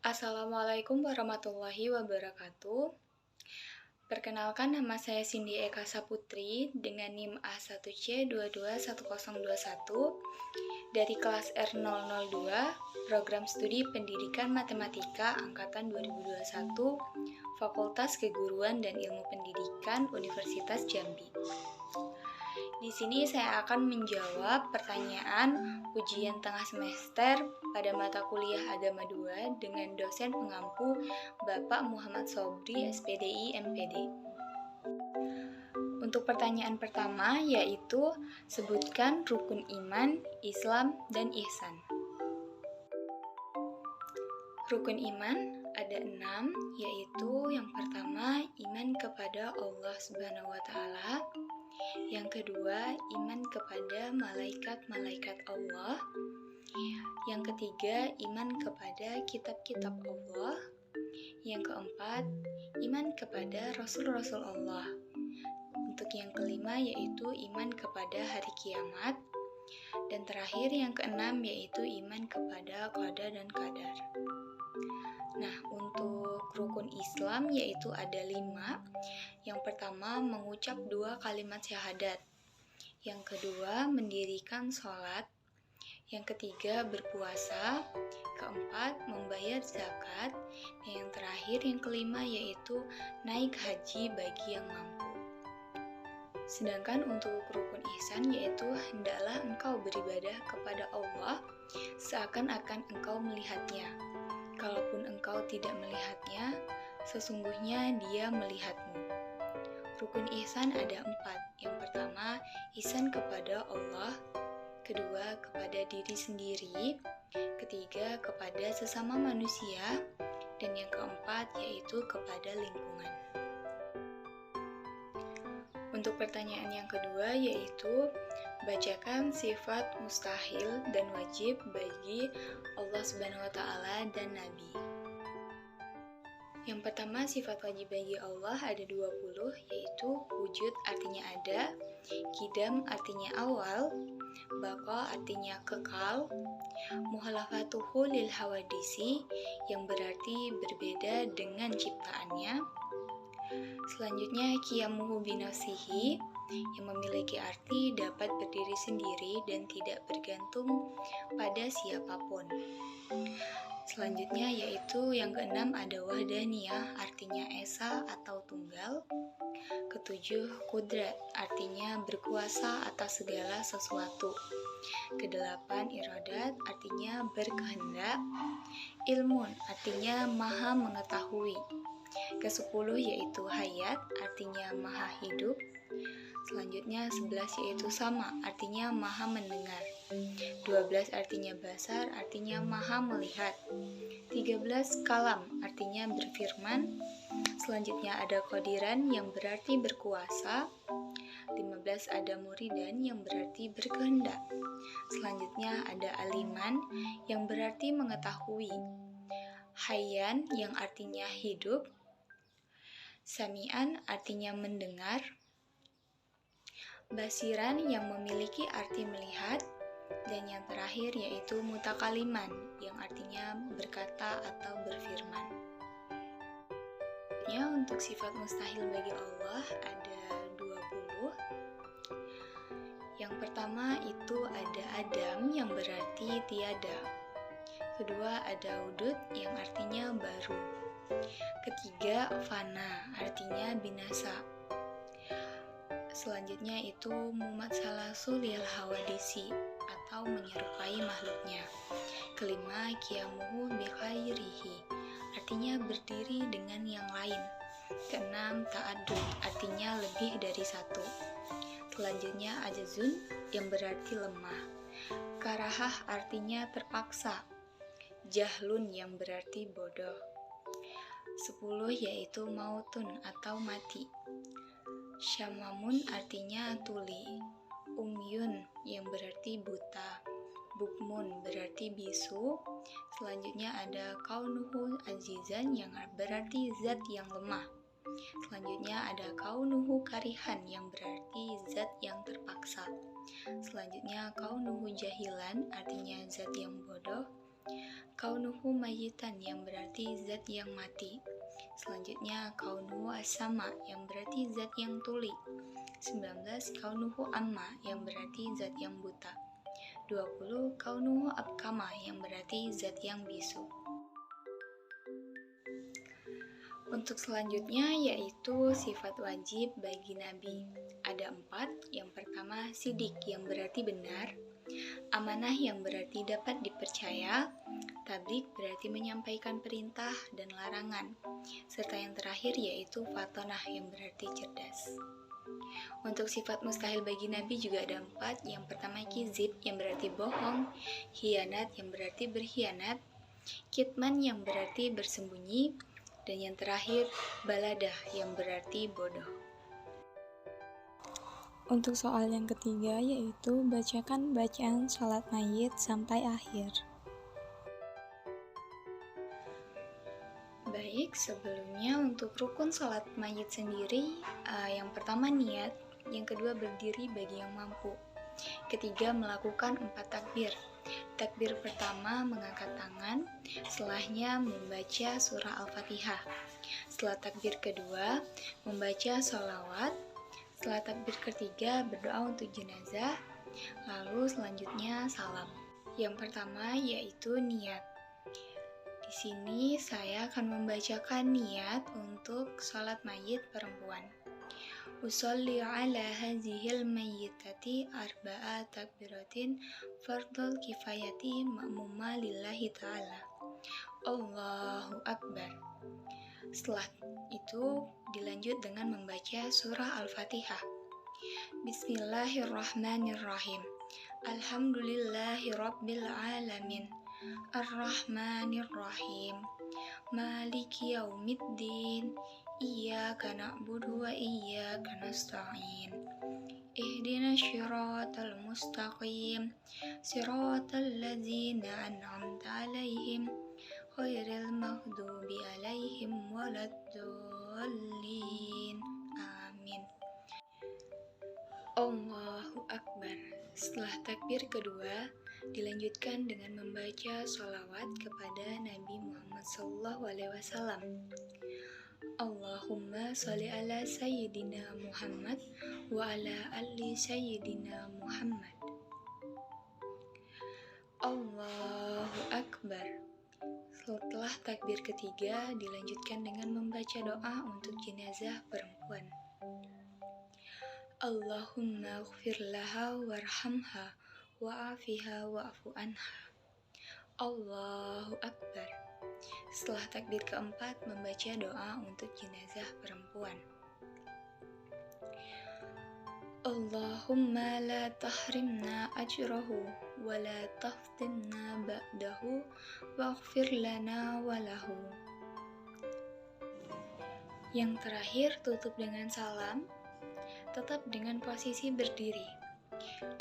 Assalamualaikum warahmatullahi wabarakatuh. Perkenalkan, nama saya Cindy Eka Saputri dengan NIM A1C221021 dari kelas R002 Program Studi Pendidikan Matematika Angkatan 2021 Fakultas Keguruan dan Ilmu Pendidikan Universitas Jambi. Di sini saya akan menjawab pertanyaan ujian tengah semester pada mata kuliah Agama 2 dengan dosen pengampu Bapak Muhammad Sobri, SPDI, MPD. Untuk pertanyaan pertama yaitu sebutkan rukun iman, Islam, dan ihsan. Rukun iman ada 6, yaitu yang pertama iman kepada Allah Subhanahu wa Ta'ala. Yang kedua, iman kepada malaikat-malaikat Allah. Yang ketiga, iman kepada kitab-kitab Allah. Yang keempat, iman kepada rasul-rasul Allah. Untuk yang kelima yaitu iman kepada hari kiamat. Dan terakhir yang keenam yaitu iman kepada qada dan qadar. Nah, untuk rukun Islam yaitu ada 5. Yang pertama, mengucap 2 kalimat syahadat. Yang kedua, mendirikan sholat. Yang ketiga, berpuasa. Keempat, membayar zakat. Dan yang terakhir, yang kelima yaitu naik haji bagi yang mampu. Sedangkan untuk rukun ihsan yaitu hendaklah engkau beribadah kepada Allah seakan-akan engkau melihatnya. Kalaupun engkau tidak melihatnya, sesungguhnya Dia melihatmu. Rukun ihsan ada 4. Yang pertama, ihsan kepada Allah. Kedua, kepada diri sendiri. Ketiga, kepada sesama manusia. Dan yang keempat, yaitu kepada lingkungan. Untuk pertanyaan yang kedua, yaitu bacakan sifat mustahil dan wajib bagi Allah Subhanahu wa Ta'ala dan Nabi. Yang pertama, sifat wajib bagi Allah ada 20, yaitu wujud artinya ada, qidam artinya awal, baqa artinya kekal, muhalafatuhu lil hawadisi yang berarti berbeda dengan ciptaannya. Selanjutnya, qiyamuhu binafsihi yang memiliki arti dapat berdiri sendiri dan tidak bergantung pada siapapun. Selanjutnya yaitu yang keenam ada wahdaniyah artinya esa atau tunggal. Ketujuh, kudrat artinya berkuasa atas segala sesuatu. Kedelapan, iradat artinya berkehendak. Ilmun artinya maha mengetahui. Kesepuluh yaitu hayat artinya maha hidup. Selanjutnya 11 yaitu sama artinya maha mendengar. 12 artinya basar artinya maha melihat. 13 kalam artinya berfirman. Selanjutnya ada qadiran yang berarti berkuasa. 15 ada muridan yang berarti berkehendak. Selanjutnya ada aliman yang berarti mengetahui. Hayyan yang artinya hidup. Sami'an artinya mendengar. Basiran yang memiliki arti melihat. Dan yang terakhir yaitu mutakaliman yang artinya berkata atau berfirman. Ya, untuk sifat mustahil bagi Allah ada 20. Yang pertama itu ada Adam yang berarti tiada. Kedua ada wudud yang artinya baru. Ketiga fana artinya binasa. Selanjutnya itu mumatsalasu lil hawadisi atau menyerupai makhluknya. Kelima, qiyamuhu bikhairihi artinya berdiri dengan yang lain. Keenam, ta'addud artinya lebih dari satu. Selanjutnya ajazun yang berarti lemah. Karahah artinya terpaksa. Jahlun yang berarti bodoh. 10 yaitu mautun atau mati. Syamamun artinya tuli. Umyun yang berarti buta. Bukmun berarti bisu. Selanjutnya ada kaunuhu azizan yang berarti zat yang lemah. Selanjutnya ada kaunuhu karihan yang berarti zat yang terpaksa. Selanjutnya kaunuhu jahilan artinya zat yang bodoh. Kaunuhu mayitan yang berarti zat yang mati. Selanjutnya kaunuhu asama yang berarti zat yang tuli. 19 kaunuhu amma yang berarti zat yang buta. 20 kaunuhu abkama yang berarti zat yang bisu. Untuk selanjutnya yaitu sifat wajib bagi Nabi. Ada 4. Yang pertama sidik yang berarti benar, amanah yang berarti dapat dipercaya, tabligh berarti menyampaikan perintah dan larangan, serta yang terakhir yaitu fatonah yang berarti cerdas. Untuk sifat mustahil bagi Nabi juga ada 4. Yang pertama kizib yang berarti bohong, hianat yang berarti berkhianat, kitman yang berarti bersembunyi, dan yang terakhir baladah yang berarti bodoh. Untuk soal yang ketiga yaitu bacakan bacaan salat mayit sampai akhir. Baik, sebelumnya untuk rukun salat mayit sendiri, yang pertama niat, yang kedua berdiri bagi yang mampu, ketiga melakukan 4 takbir. Takbir pertama mengangkat tangan, setelahnya membaca surah Al-Fatihah. Setelah takbir kedua membaca sholawat. Setelah takbir ketiga berdoa untuk jenazah. Lalu selanjutnya salam. Yang pertama yaitu niat. Di sini saya akan membacakan niat untuk sholat mayit perempuan. Usolli ala hazihil mayyitati arba'a takbiratin fardul kifayati ma'muma lillahi ta'ala. Allahu Akbar. Setelah itu dilanjut dengan membaca surah Al-Fatihah. Bismillahirrahmanirrahim. Alhamdulillahi rabbil alamin. Ar-Rahmanir-Rahim. Maliki yaumiddin. Iyyaka na'budu wa iyyaka nasta'in. Ihdinas siratal mustaqim. Siratal ladzina an'amta 'alaihim ghairil maghdubi 'alaihim waladdallin. Amin. Allahu Akbar. Setelah takbir kedua dilanjutkan dengan membaca sholawat kepada Nabi Muhammad SAW. Allahumma sholli ala Sayyidina Muhammad wa ala ali Sayyidina Muhammad. Allahu Akbar. Setelah takbir ketiga dilanjutkan dengan membaca doa untuk jenazah perempuan. Allahumma ighfir laha warhamha wa'afiha wa'fu anha. Allahu Akbar. Setelah takbir keempat membaca doa untuk jenazah perempuan. Allahumma la tahrimna ajrahu wa la taftinna ba'dahu waghfir lana wa lahu. Yang terakhir tutup dengan salam, tetap dengan posisi berdiri.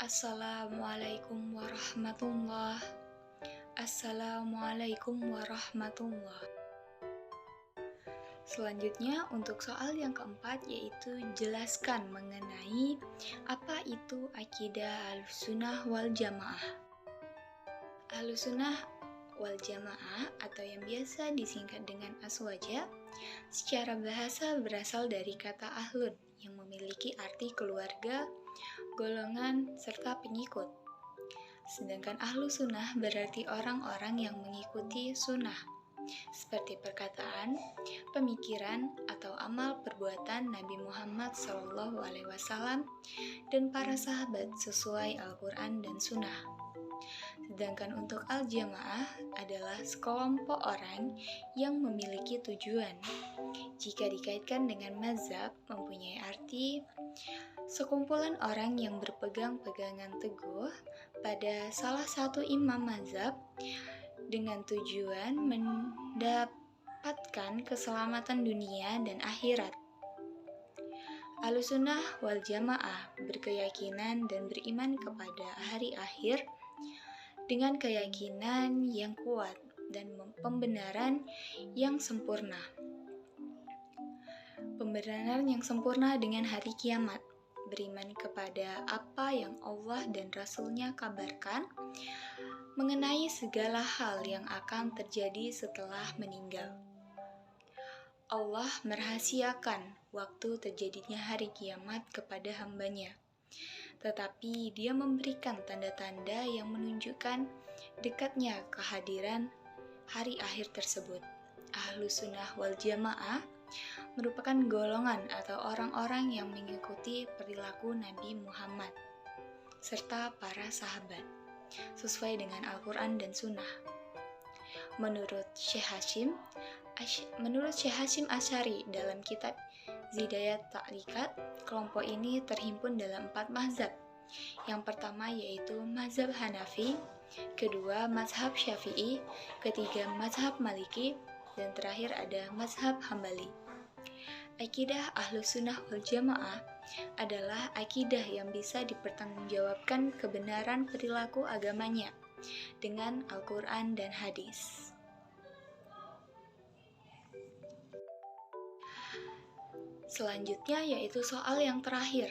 Assalamualaikum warahmatullahi. Assalamualaikum warahmatullahi. Selanjutnya untuk soal yang keempat yaitu jelaskan mengenai apa itu akidah Ahlussunnah wal Jamaah. Ahlussunnah wal Jamaah atau yang biasa disingkat dengan Aswaja secara bahasa berasal dari kata ahlun yang memiliki arti keluarga, golongan, serta pengikut. Sedangkan ahlu sunnah berarti orang-orang yang mengikuti sunnah, seperti perkataan, pemikiran, atau amal perbuatan Nabi Muhammad SAW dan para sahabat sesuai Al-Quran dan sunnah. Sedangkan untuk al-jamaah adalah sekelompok orang yang memiliki tujuan. Jika dikaitkan dengan mazhab, mempunyai arti sekumpulan orang yang berpegang pegangan teguh pada salah satu imam mazhab dengan tujuan mendapatkan keselamatan dunia dan akhirat. Ahlussunnah wal Jamaah berkeyakinan dan beriman kepada hari akhir dengan keyakinan yang kuat dan pembenaran yang sempurna. Pembenaran yang sempurna dengan hari kiamat, beriman kepada apa yang Allah dan Rasul-Nya kabarkan, mengenai segala hal yang akan terjadi setelah meninggal. Allah merahasiakan waktu terjadinya hari kiamat kepada hambanya, tetapi Dia memberikan tanda-tanda yang menunjukkan dekatnya kehadiran hari akhir tersebut. Ahlus Sunnah wal Jamaah merupakan golongan atau orang-orang yang mengikuti perilaku Nabi Muhammad serta para sahabat sesuai dengan Al-Quran dan Sunnah. Menurut Syekh Hashim Asy'ari dalam kitab Zidayat Ta'liqat, kelompok ini terhimpun dalam 4 mazhab. Yang pertama yaitu mazhab Hanafi, kedua mazhab Syafi'i, ketiga mazhab Maliki, dan terakhir ada mazhab Hambali. Akidah Ahlus Sunnah wal Jamaah adalah akidah yang bisa dipertanggungjawabkan kebenaran perilaku agamanya dengan Al-Quran dan hadis. Selanjutnya yaitu soal yang terakhir,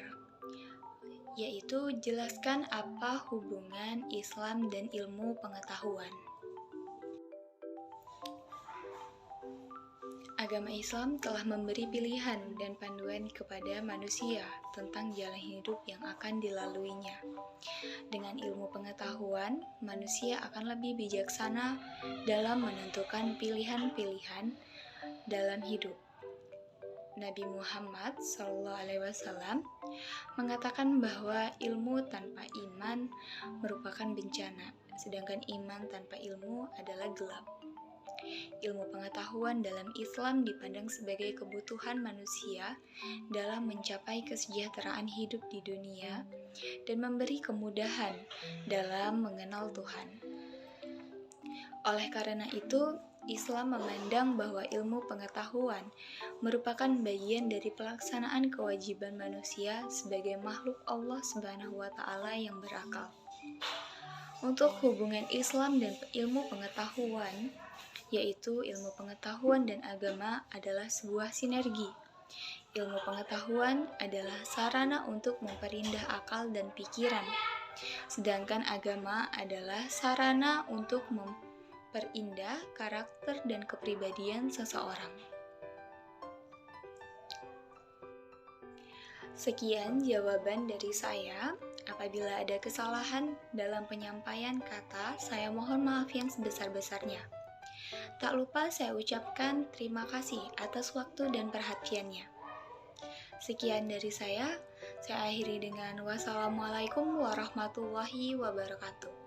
yaitu jelaskan apa hubungan Islam dan ilmu pengetahuan. Agama Islam telah memberi pilihan dan panduan kepada manusia tentang jalan hidup yang akan dilaluinya. Dengan ilmu pengetahuan, manusia akan lebih bijaksana dalam menentukan pilihan-pilihan dalam hidup. Nabi Muhammad SAW mengatakan bahwa ilmu tanpa iman merupakan bencana, sedangkan iman tanpa ilmu adalah gelap. Ilmu pengetahuan dalam Islam dipandang sebagai kebutuhan manusia dalam mencapai kesejahteraan hidup di dunia dan memberi kemudahan dalam mengenal Tuhan. Oleh karena itu, Islam memandang bahwa ilmu pengetahuan merupakan bagian dari pelaksanaan kewajiban manusia sebagai makhluk Allah Subhanahu wa Ta'ala yang berakal. Untuk hubungan Islam dan ilmu pengetahuan, yaitu ilmu pengetahuan dan agama adalah sebuah sinergi. Ilmu pengetahuan adalah sarana untuk memperindah akal dan pikiran, sedangkan agama adalah sarana untuk memperindah karakter dan kepribadian seseorang. Sekian jawaban dari saya. Apabila ada kesalahan dalam penyampaian kata, saya mohon maaf yang sebesar-besarnya. Tak lupa saya ucapkan terima kasih atas waktu dan perhatiannya. Sekian dari saya akhiri dengan wassalamualaikum warahmatullahi wabarakatuh.